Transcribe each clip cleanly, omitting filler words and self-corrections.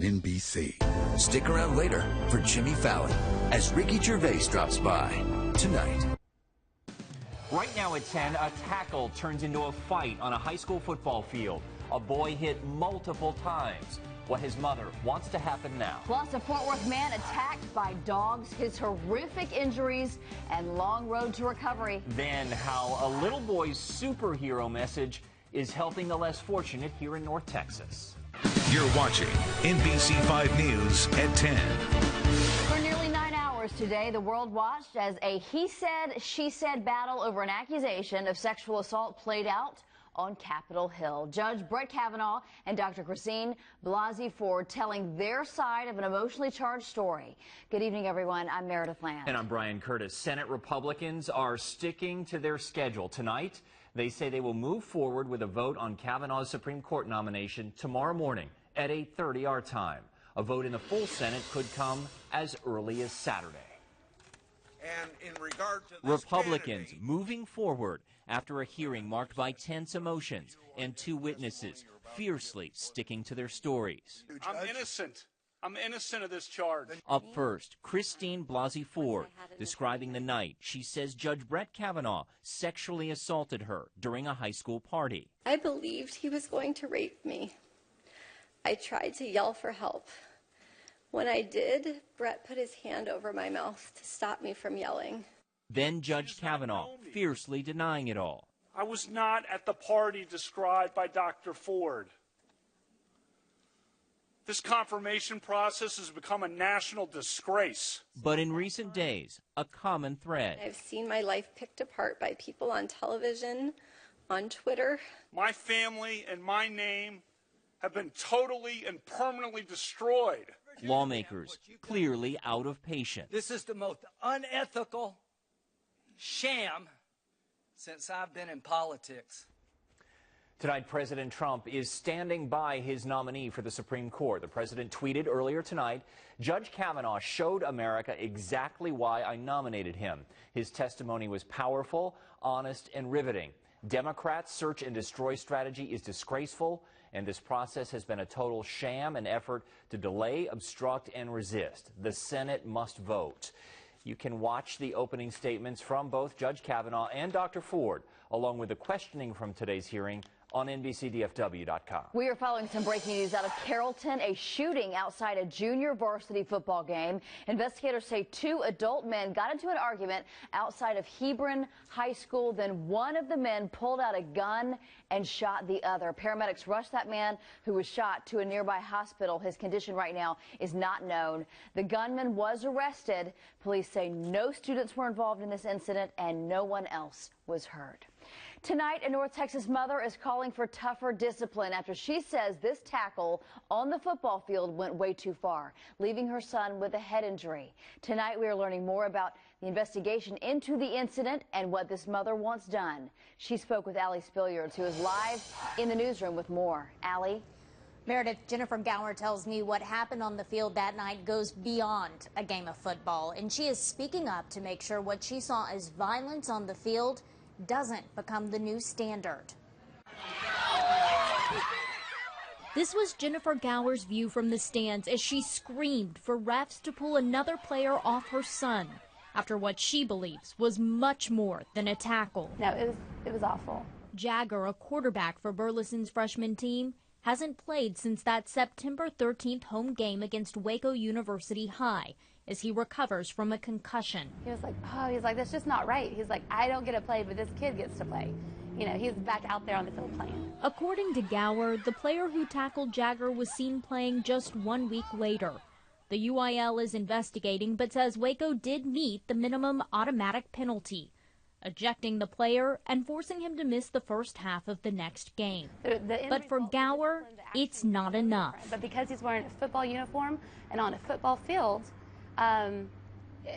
NBC. Stick around later for Jimmy Fallon as Ricky Gervais drops by tonight. Right now at 10, a tackle turns into a fight on a high school football field. A boy hit multiple times. What his mother wants to happen now. Plus, a Fort Worth man attacked by dogs, his horrific injuries, and long road to recovery. Then how a little boy's superhero message is helping the less fortunate here in North Texas. You're watching NBC 5 News at 10. For nearly 9 hours today, the world watched as a he said, she said battle over an accusation of sexual assault played out on Capitol Hill. Judge Brett Kavanaugh and Dr. Christine Blasey Ford telling their side of an emotionally charged story. Good evening, everyone. I'm Meredith Land. And I'm Brian Curtis. Senate Republicans are sticking to their schedule. Tonight, they say they will move forward with a vote on Kavanaugh's Supreme Court nomination tomorrow morning at 8:30 our time. A vote in the full Senate could come as early as Saturday. And in regard to this Republicans moving forward after a hearing marked by tense emotions and two witnesses fiercely sticking to their stories. I'm innocent. I'm innocent of this charge. Up first, Christine Blasey Ford describing the night she says Judge Brett Kavanaugh sexually assaulted her during a high school party. I believed he was going to rape me. I tried to yell for help. When I did, Brett put his hand over my mouth to stop me from yelling. Then Judge Kavanaugh fiercely denying it all. I was not at the party described by Dr. Ford. This confirmation process has become a national disgrace. But in recent days, a common thread. I've seen my life picked apart by people on television, on Twitter. My family and my name have been totally and permanently destroyed. Lawmakers clearly out of patience. This is the most unethical sham since I've been in politics. Tonight, President Trump is standing by his nominee for the Supreme Court. The president tweeted earlier tonight, Judge Kavanaugh showed America exactly why I nominated him. His testimony was powerful, honest, and riveting. Democrats' search and destroy strategy is disgraceful, and this process has been a total sham, an effort to delay, obstruct, and resist. The Senate must vote. You can watch the opening statements from both Judge Kavanaugh and Dr. Ford, along with the questioning from today's hearing, on NBCDFW.com. We are following some breaking news out of Carrollton, a shooting outside a junior varsity football game. Investigators say two adult men got into an argument outside of Hebron High School. Then one of the men pulled out a gun and shot the other. Paramedics rushed that man who was shot to a nearby hospital. His condition right now is not known. The gunman was arrested. Police say no students were involved in this incident and no one else was hurt. Tonight, a North Texas mother is calling for tougher discipline after she says this tackle on the football field went way too far, leaving her son with a head injury. Tonight, we are learning more about the investigation into the incident and what this mother wants done. She spoke with Allie Spilliards, who is live in the newsroom with more. Allie? Meredith, Jennifer Gower tells me what happened on the field that night goes beyond a game of football, and she is speaking up to make sure what she saw as violence on the field doesn't become the new standard. This was Jennifer Gower's view from the stands as she screamed for refs to pull another player off her son after what she believes was much more than a tackle. No, it was awful. Jagger, a quarterback for Burleson's freshman team, hasn't played since that September 13th home game against Waco University High as he recovers from a concussion. He was like, that's just not right. He's like, I don't get to play, but this kid gets to play. You know, he's back out there on the field playing. According to Gower, the player who tackled Jagger was seen playing just 1 week later. The UIL is investigating, but says Waco did meet the minimum automatic penalty, ejecting the player and forcing him to miss the first half of the next game. But for Gower, it's not enough. But because he's wearing a football uniform and on a football field,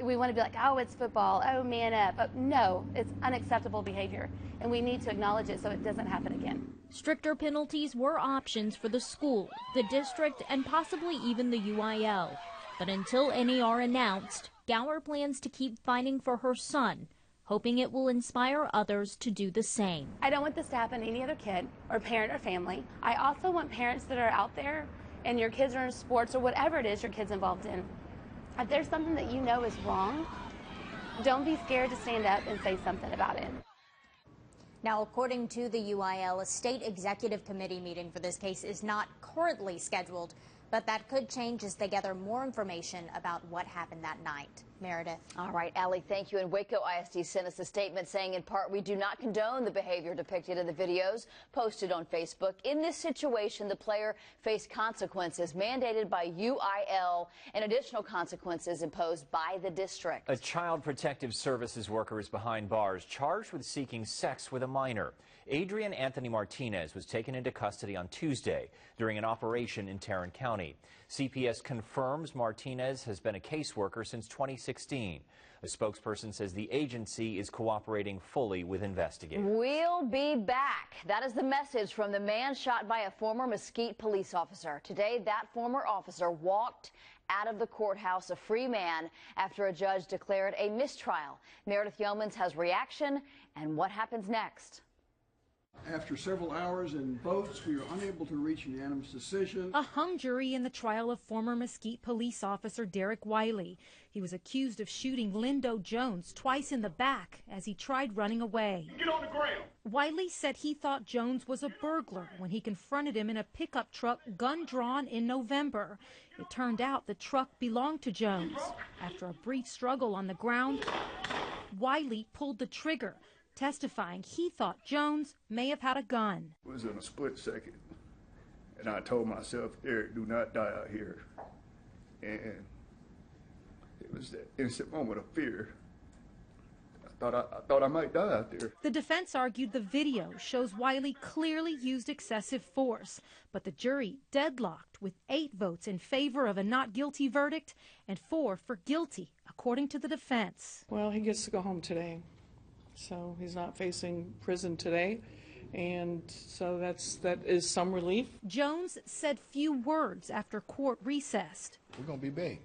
we want to be like, oh, it's football, oh, man up. No, it's unacceptable behavior, and we need to acknowledge it so it doesn't happen again. Stricter penalties were options for the school, the district, and possibly even the UIL. But until any are announced, Gower plans to keep fighting for her son, hoping it will inspire others to do the same. I don't want this to happen to any other kid or parent or family. I also want parents that are out there and your kids are in sports or whatever it is your kid's involved in, if there's something that you know is wrong, don't be scared to stand up and say something about it. Now, according to the UIL, a state executive committee meeting for this case is not currently scheduled, but that could change as they gather more information about what happened that night. Meredith. All right, Allie, thank you. And Waco ISD sent us a statement saying, in part, we do not condone the behavior depicted in the videos posted on Facebook. In this situation, the player faced consequences mandated by UIL and additional consequences imposed by the district. A child protective services worker is behind bars, charged with seeking sex with a minor. Adrian Anthony Martinez was taken into custody on Tuesday during an operation in Tarrant County. CPS confirms Martinez has been a caseworker since 2016. A spokesperson says the agency is cooperating fully with investigators. We'll be back. That is the message from the man shot by a former Mesquite police officer. Today, that former officer walked out of the courthouse a free man after a judge declared a mistrial. Meredith Yeomans has reaction and what happens next. After several hours and votes, we were unable to reach a unanimous decision. A hung jury in the trial of former Mesquite police officer Derek Wiley. He was accused of shooting Lindo Jones twice in the back as he tried running away. Get on the ground. Wiley said he thought Jones was a burglar when he confronted him in a pickup truck, gun drawn, in November. It turned out the truck belonged to Jones. After a brief struggle on the ground, Wiley pulled the trigger, testifying he thought Jones may have had a gun. It was in a split second, and I told myself, Eric, do not die out here. And it was that instant moment of fear. I thought I might die out there. The defense argued the video shows Wiley clearly used excessive force, but the jury deadlocked with 8 votes in favor of a not guilty verdict and 4 for guilty, according to the defense. Well, he gets to go home today. So he's not facing prison today, and so that is some relief. Jones said few words after court recessed. We're going to be big.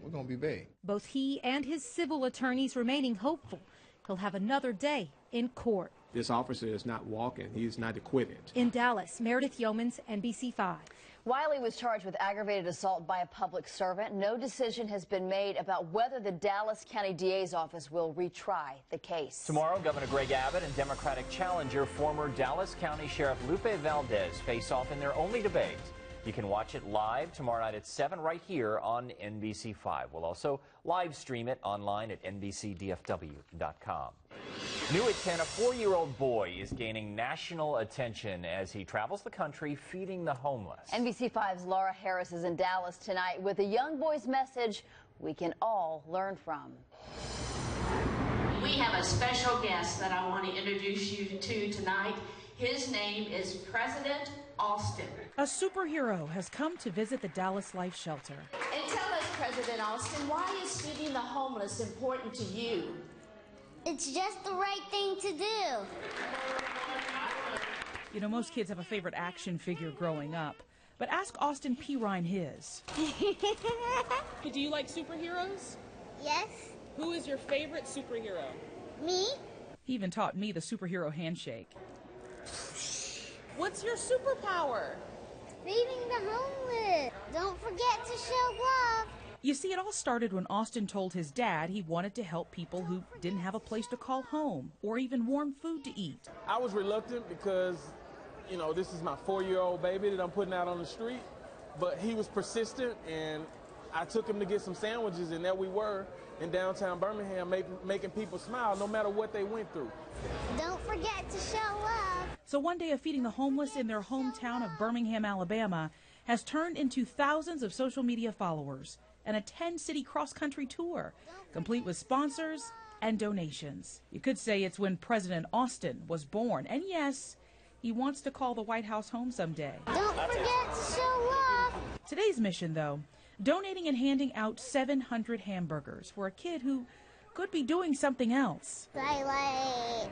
We're going to be big. Both he and his civil attorneys remaining hopeful he'll have another day in court. This officer is not walking. He's not acquitted. In Dallas, Meredith Yeomans, NBC 5. Wiley was charged with aggravated assault by a public servant. No decision has been made about whether the Dallas County DA's office will retry the case. Tomorrow, Governor Greg Abbott and Democratic challenger former Dallas County Sheriff Lupe Valdez face off in their only debate. You can watch it live tomorrow night at 7 right here on NBC 5. We'll also live stream it online at NBCDFW.com. New at 10, a 4-year-old boy is gaining national attention as he travels the country feeding the homeless. NBC 5's Laura Harris is in Dallas tonight with a young boy's message we can all learn from. We have a special guest that I want to introduce you to tonight. His name is President Austin. A superhero has come to visit the Dallas Life Shelter. And tell us, President Austin, why is feeding the homeless important to you? It's just the right thing to do. You know, most kids have a favorite action figure growing up, but ask Austin P. Ryan his. Do you like superheroes? Yes. Who is your favorite superhero? Me. He even taught me the superhero handshake. What's your superpower? Feeding the homeless. Don't forget to show love. You see, it all started when Austin told his dad he wanted to help people who didn't have a place to call home or even warm food to eat. I was reluctant because, you know, this is my 4-year-old baby that I'm putting out on the street. But he was persistent, and I took him to get some sandwiches, and there we were in downtown Birmingham making people smile no matter what they went through. Don't forget to show love. So one day of feeding the homeless in their hometown of Birmingham, Alabama, has turned into thousands of social media followers and a 10-city cross-country tour, complete with sponsors and donations. You could say it's when President Austin was born. And yes, he wants to call the White House home someday. Don't forget to show love. Today's mission, though, donating and handing out 700 hamburgers for a kid who could be doing something else. I like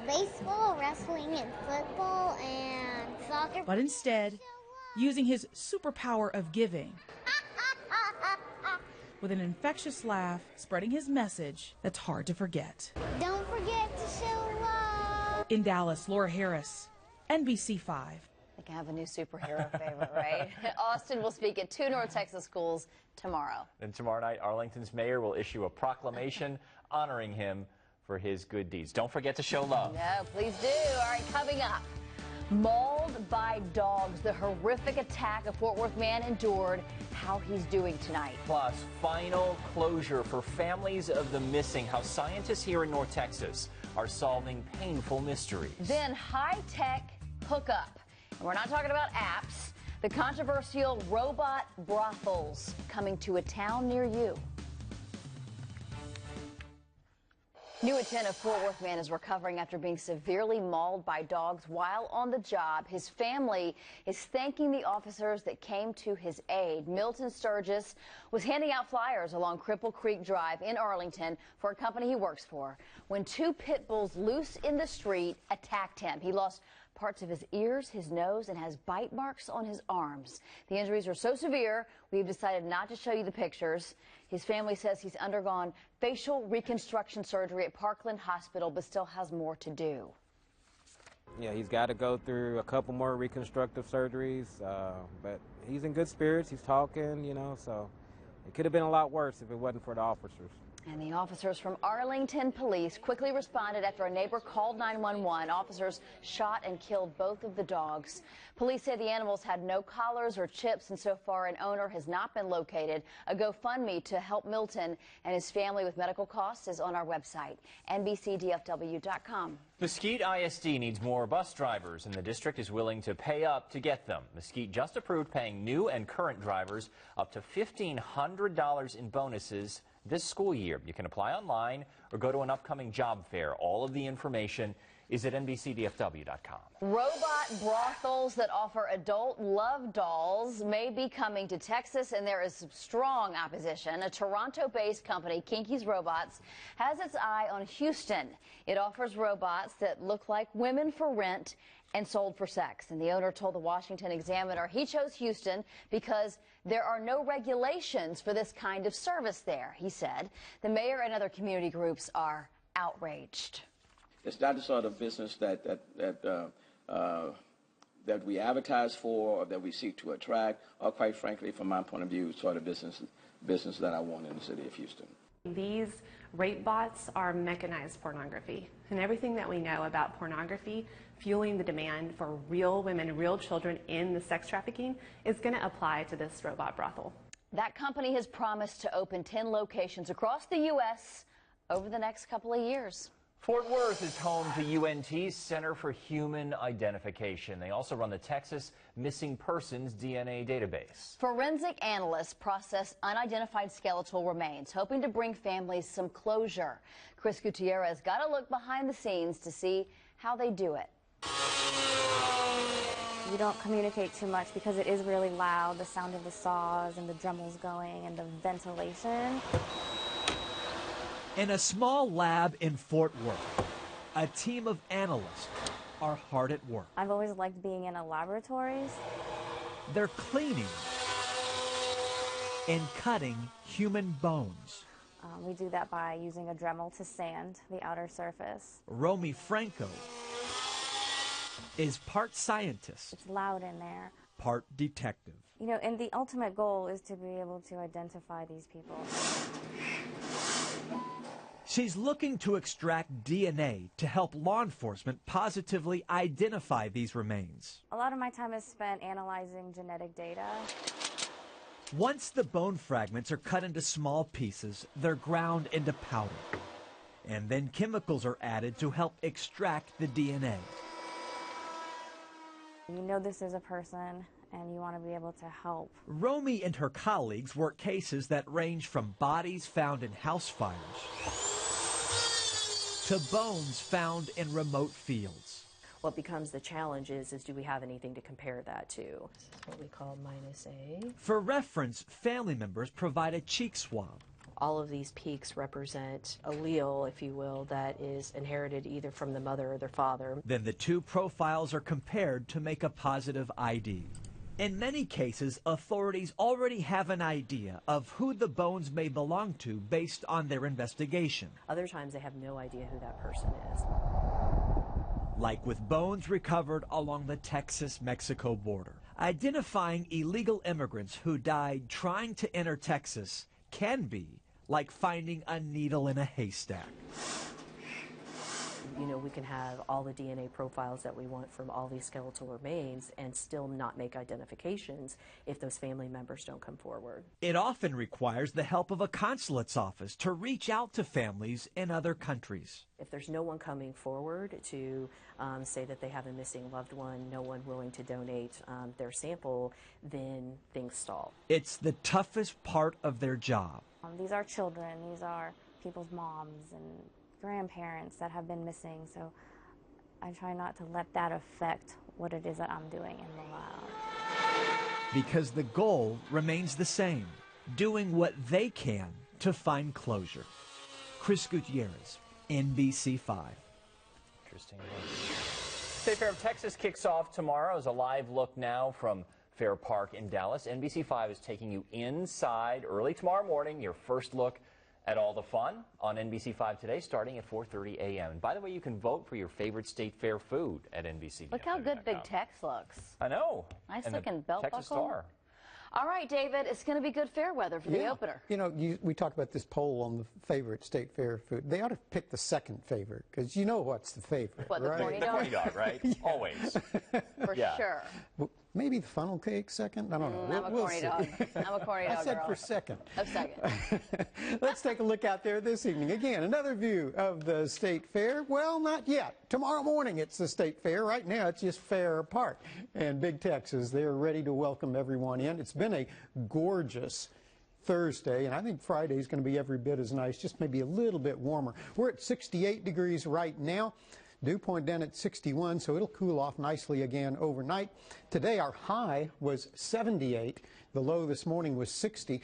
baseball, wrestling, and football, and soccer. But instead, using his superpower of giving, with an infectious laugh, spreading his message that's hard to forget. Don't forget to show love. In Dallas, Laura Harris, NBC 5. The can have a new superhero favorite, right? Austin will speak at 2 North Texas schools tomorrow. And tomorrow night, Arlington's mayor will issue a proclamation honoring him for his good deeds. Don't forget to show love. No, please do. All right, coming up. Mauled by dogs, the horrific attack a Fort Worth man endured, how he's doing tonight. Plus, final closure for families of the missing, how scientists here in North Texas are solving painful mysteries. Then high-tech hookup. And we're not talking about apps. The controversial robot brothels coming to a town near you. New at 10, a Fort Worth man is recovering after being severely mauled by dogs while on the job. His family is thanking the officers that came to his aid. Milton Sturgis was handing out flyers along Cripple Creek Drive in Arlington for a company he works for when 2 pit bulls loose in the street attacked him. He lost parts of his ears, his nose, and has bite marks on his arms. The injuries are so severe, we've decided not to show you the pictures. His family says he's undergone facial reconstruction surgery at Parkland Hospital, but still has more to do. Yeah, he's got to go through a couple more reconstructive surgeries, but he's in good spirits. He's talking, you know, so it could have been a lot worse if it wasn't for the officers. And the officers from Arlington Police quickly responded after a neighbor called 911. Officers shot and killed both of the dogs. Police say the animals had no collars or chips, and so far an owner has not been located. A GoFundMe to help Milton and his family with medical costs is on our website, NBCDFW.com. Mesquite ISD needs more bus drivers, and the district is willing to pay up to get them. Mesquite just approved paying new and current drivers up to $1,500 in bonuses this school year. You can apply online or go to an upcoming job fair. All of the information is at NBCDFW.com. Robot brothels that offer adult love dolls may be coming to Texas, and there is strong opposition. A Toronto-based company, Kinky's Robots, has its eye on Houston. It offers robots that look like women for rent and sold for sex. And the owner told the Washington Examiner he chose Houston because there are no regulations for this kind of service there, he said. The mayor and other community groups are outraged. It's not the sort of business that we advertise for or that we seek to attract, or quite frankly, from my point of view, sort of business that I want in the city of Houston. These rape bots are mechanized pornography, and everything that we know about pornography fueling the demand for real women, real children in the sex trafficking is going to apply to this robot brothel. That company has promised to open 10 locations across the U.S. over the next couple of years. Fort Worth is home to UNT's Center for Human Identification. They also run the Texas Missing Persons DNA database. Forensic analysts process unidentified skeletal remains, hoping to bring families some closure. Chris Gutierrez got a look behind the scenes to see how they do it. You don't communicate too much because it is really loud, the sound of the saws and the Dremels going and the ventilation. In a small lab in Fort Worth, a team of analysts are hard at work. I've always liked being in a laboratories. They're cleaning and cutting human bones. We do that by using a Dremel to sand the outer surface. Romy Franco is part scientist. It's loud in there. Part detective. You know, and the ultimate goal is to be able to identify these people. She's looking to extract DNA to help law enforcement positively identify these remains. A lot of my time is spent analyzing genetic data. Once the bone fragments are cut into small pieces, they're ground into powder. And then chemicals are added to help extract the DNA. You know this is a person, and you want to be able to help. Romy and her colleagues work cases that range from bodies found in house fires to bones found in remote fields. What becomes the challenge is do we have anything to compare that to? This is what we call -A. For reference, family members provide a cheek swab. All of these peaks represent allele, if you will, that is inherited either from the mother or their father. Then the two profiles are compared to make a positive ID. In many cases, authorities already have an idea of who the bones may belong to based on their investigation. Other times they have no idea who that person is. like with bones recovered along the Texas-Mexico border. Identifying illegal immigrants who died trying to enter Texas can be like finding a needle in a haystack. You know, we can have all the DNA profiles that we want from all these skeletal remains and still not make identifications if those family members don't come forward. It often requires the help of a consulate's office to reach out to families in other countries. If there's no one coming forward to say that they have a missing loved one, no one willing to donate their sample, then things stall. It's the toughest part of their job. These are children, these are people's moms and grandparents that have been missing, so I try not to let that affect what it is that I'm doing in the lab. Because the goal remains the same, doing what they can to find closure. Chris Gutierrez, NBC5. Interesting. State Fair of Texas kicks off tomorrow as a live look now from Fair Park in Dallas. NBC5 is taking you inside early tomorrow morning, your first look at all the fun on NBC5 today, starting at 4:30 a.m. And by the way, you can vote for your favorite State Fair food at NBC. Look how good Big Tex looks. I know. Nice and looking belt buckle. Texas Star. All right, David, it's going to be good fair weather for the opener. You know, we talked about this poll on the favorite State Fair food. They ought to pick the second favorite, because you know what's the favorite, what, right? The corny dog? The corny dog, right? Yeah. Always. For sure. Well, maybe the funnel cake second? I don't know. I'm a corny dog. I'm a corny dog I said girl. for second. A second. Let's take a look out there this evening. Again, another view of the State Fair. Well, not yet. Tomorrow morning it's the State Fair. Right now it's just Fair Park. And Big Texas, they're ready to welcome everyone in. It's been a gorgeous Thursday, and I think Friday is going to be every bit as nice, just maybe a little bit warmer. We're at 68 degrees right now. Dew point down at 61, so it'll cool off nicely again overnight. Today our high was 78. The low this morning was 60.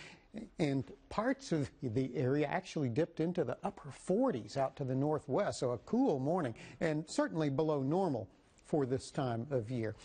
And parts of the area actually dipped into the upper 40s out to the northwest, so a cool morning and certainly below normal for this time of year.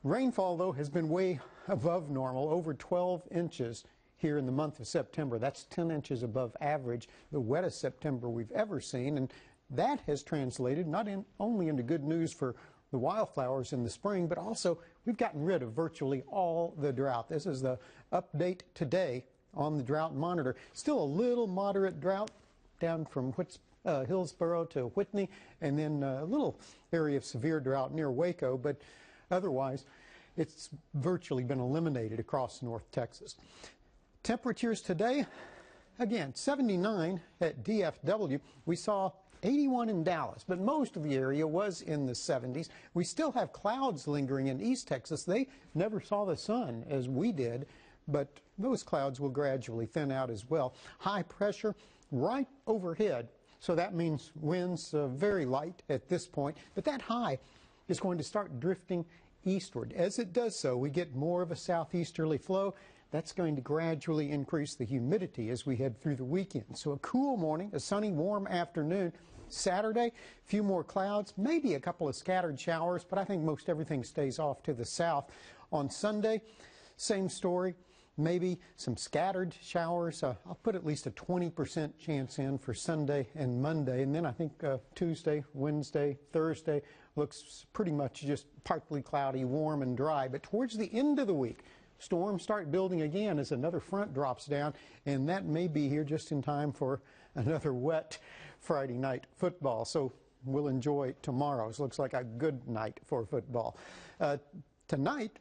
Rainfall, though, has been way above normal, over 12 inches here in the month of September. That's 10 inches above average, the wettest September we've ever seen, and that has translated not only into good news for the wildflowers in the spring, but also we've gotten rid of virtually all the drought. This is the update today on the drought monitor. Still a little moderate drought down from Hillsborough to Whitney, and then a little area of severe drought near Waco, but otherwise it's virtually been eliminated across North Texas. Temperatures today, again, 79 at DFW. We saw 81 in Dallas, but most of the area was in the 70s. We still have clouds lingering in East Texas. They never saw the sun as we did, but those clouds will gradually thin out as well. High pressure right overhead, so that means winds very light at this point, but that high is going to start drifting eastward. As it does so, we get more of a southeasterly flow. That's going to gradually increase the humidity as we head through the weekend. So a cool morning, a sunny, warm afternoon. Saturday, a few more clouds, maybe a couple of scattered showers, but I think most everything stays off to the south. On Sunday, same story, maybe some scattered showers. I'll put at least a 20% chance in for Sunday and Monday, and then I think Tuesday, Wednesday, Thursday looks pretty much just partly cloudy, warm and dry. But towards the end of the week, storms start building again as another front drops down, and that may be here just in time for another wet Friday night football. So we'll enjoy tomorrow's. Looks like a good night for football. Tonight,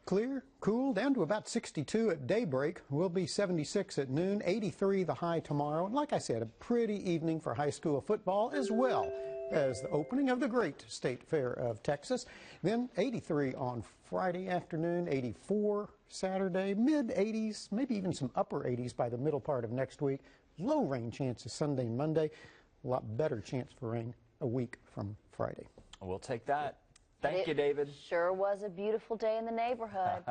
clear, cool, down to about 62 at daybreak. We'll be 76 at noon, 83 the high tomorrow. And like I said, a pretty evening for high school football as well as the opening of the great State Fair of Texas. Then 83 on Friday afternoon, 84 Saturday, mid-80s, maybe even some upper 80s by the middle part of next week. Low rain chances Sunday and Monday. A lot better chance for rain a week from Friday. We'll take that. Thank you, David. Sure was a beautiful day in the neighborhood.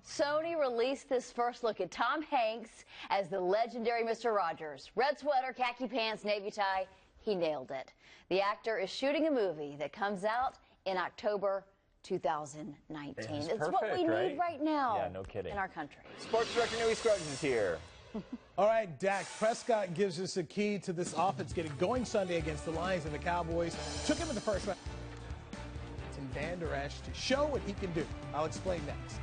Sony released this first look at Tom Hanks as the legendary Mr. Rogers. Red sweater, khaki pants, navy tie. He nailed it. The actor is shooting a movie that comes out in October 2019. It's what we need right now. Yeah, no kidding. In our country. Sports Director Newey Scruggs is here. All right, Dak Prescott gives us a key to this offense getting going Sunday against the Lions and the Cowboys. Took him in the first round. Van Der Esch to show what he can do. I'll explain next.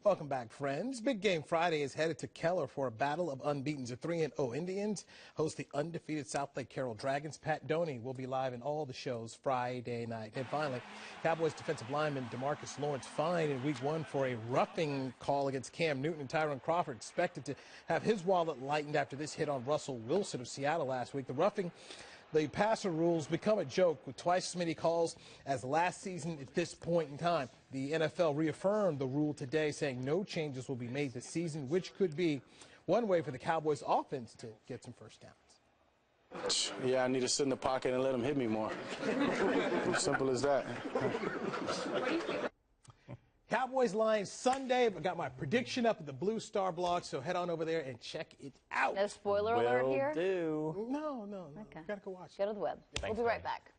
Welcome back, friends. Big Game Friday is headed to Keller for a battle of unbeatens. The 3-0 Indians host the undefeated South Lake Carroll Dragons. Pat Doney will be live in all the shows Friday night. And finally, Cowboys defensive lineman DeMarcus Lawrence fined in Week 1 for a roughing call against Cam Newton, and Tyron Crawford expected to have his wallet lightened after this hit on Russell Wilson of Seattle last week. The passer rules become a joke with twice as many calls as last season at this point in time. The NFL reaffirmed the rule today, saying no changes will be made this season, which could be one way for the Cowboys offense to get some first downs. Yeah, I need to sit in the pocket and let him hit me more. Simple as that. Cowboys Lions Sunday. I've got my prediction up at the Blue Star blog, so head on over there and check it out. No spoiler alert here? No. Okay. Gotta go watch it. Go to the web. We'll be right back.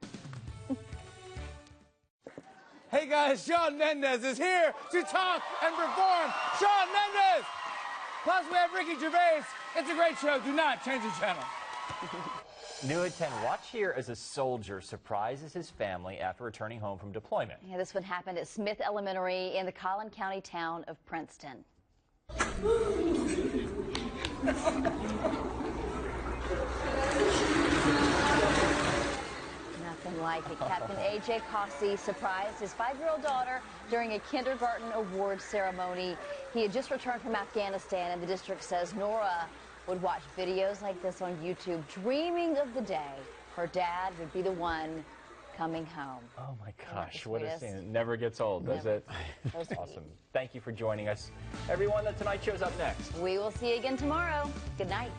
Hey guys, Shawn Mendes is here to talk and perform. Shawn Mendes! Plus we have Ricky Gervais. It's a great show. Do not change the channel. New at 10, watch here as a soldier surprises his family after returning home from deployment. Yeah, this one happened at Smith Elementary in the Collin County town of Princeton. Nothing like it. Captain A.J. Cossey surprised his 5-year-old daughter during a kindergarten awards ceremony. He had just returned from Afghanistan, and the district says Nora would watch videos like this on YouTube, dreaming of the day her dad would be the one coming home. Oh my gosh, what a scene. It never gets old, does it? That's awesome. Thank you for joining us. Everyone, The Tonight Show's up next. We will see you again tomorrow. Good night.